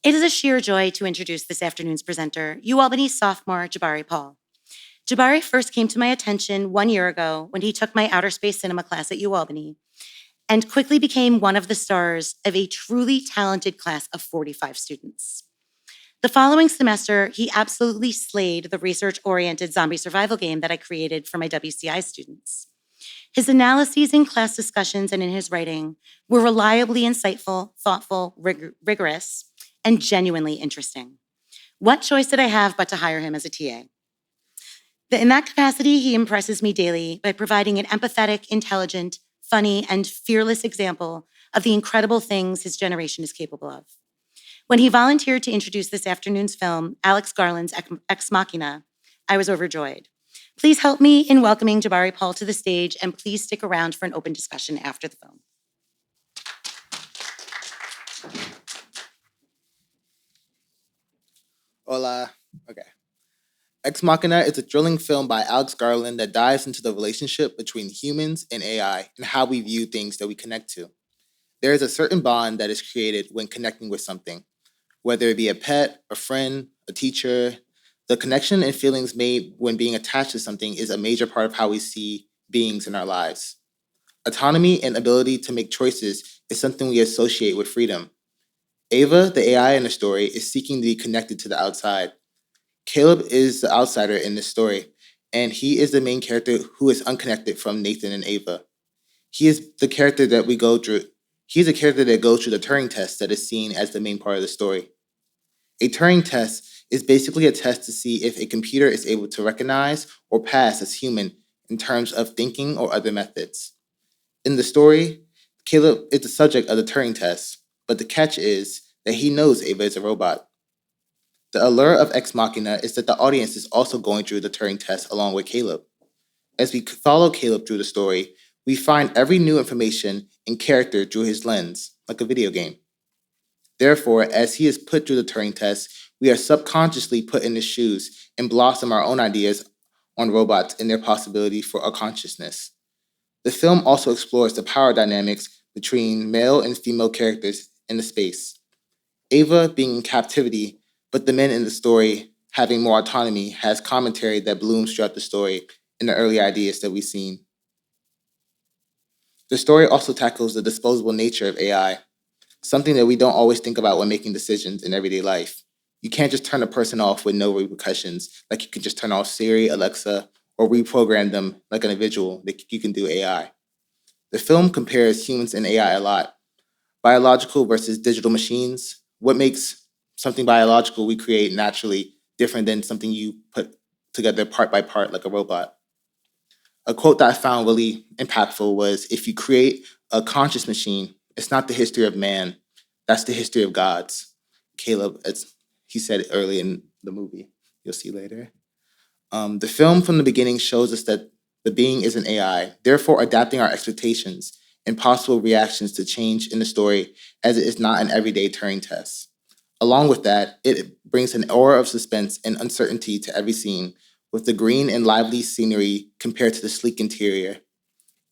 It is a sheer joy to introduce this afternoon's presenter, UAlbany sophomore Jabari Paul. Jabari first came to my attention 1 year ago when he took my outer space cinema class at UAlbany and quickly became one of the stars of a truly talented class of 45 students. The following semester, he absolutely slayed the research-oriented zombie survival game that I created for my WCI students. His analyses in class discussions and in his writing were reliably insightful, thoughtful, rigorous, and genuinely interesting. What choice did I have but to hire him as a TA? In that capacity, he impresses me daily by providing an empathetic, intelligent, funny, and fearless example of the incredible things his generation is capable of. When he volunteered to introduce this afternoon's film, Alex Garland's Ex Machina, I was overjoyed. Please help me in welcoming Jabari Paul to the stage, and please stick around for an open discussion after the film. Hola. Okay. Ex Machina is a thrilling film by Alex Garland that dives into the relationship between humans and AI and how we view things that we connect to. There is a certain bond that is created when connecting with something, whether it be a pet, a friend, a teacher. The connection and feelings made when being attached to something is a major part of how we see beings in our lives. Autonomy and ability to make choices is something we associate with freedom. Ava, the AI in the story, is seeking to be connected to the outside. Caleb is the outsider in this story, and he is the main character who is unconnected from Nathan and Ava. He is the character that we go through. He's a character that goes through the Turing test that is seen as the main part of the story. A Turing test is basically a test to see if a computer is able to recognize or pass as human in terms of thinking or other methods. In the story, Caleb is the subject of the Turing test, but the catch is that he knows Ava is a robot. The allure of Ex Machina is that the audience is also going through the Turing test along with Caleb. As we follow Caleb through the story, we find every new information and character through his lens, like a video game. Therefore, as he is put through the Turing test, we are subconsciously put in his shoes and blossom our own ideas on robots and their possibility for a consciousness. The film also explores the power dynamics between male and female characters in the space. Ava being in captivity, but the men in the story having more autonomy has commentary that blooms throughout the story in the early ideas that we've seen. The story also tackles the disposable nature of AI, something that we don't always think about when making decisions in everyday life. You can't just turn a person off with no repercussions, like you can just turn off Siri, Alexa, or reprogram them like an individual that you can do AI. The film compares humans and AI a lot. Biological versus digital machines. What makes something biological we create naturally different than something you put together part by part like a robot? A quote that I found really impactful was, if you create a conscious machine, it's not the history of man, that's the history of gods. Caleb, as he said it early in the movie, you'll see later. The film from the beginning shows us that the being is an AI, therefore adapting our expectations and possible reactions to change in the story, as it is not an everyday Turing test. Along with that, it brings an aura of suspense and uncertainty to every scene, with the green and lively scenery compared to the sleek interior.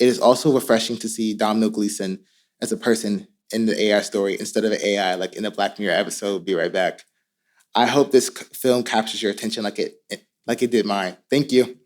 It is also refreshing to see Domino Gleeson as a person in the AI story instead of an AI like in the Black Mirror episode. Be right back. I hope this film captures your attention like it did mine. Thank you.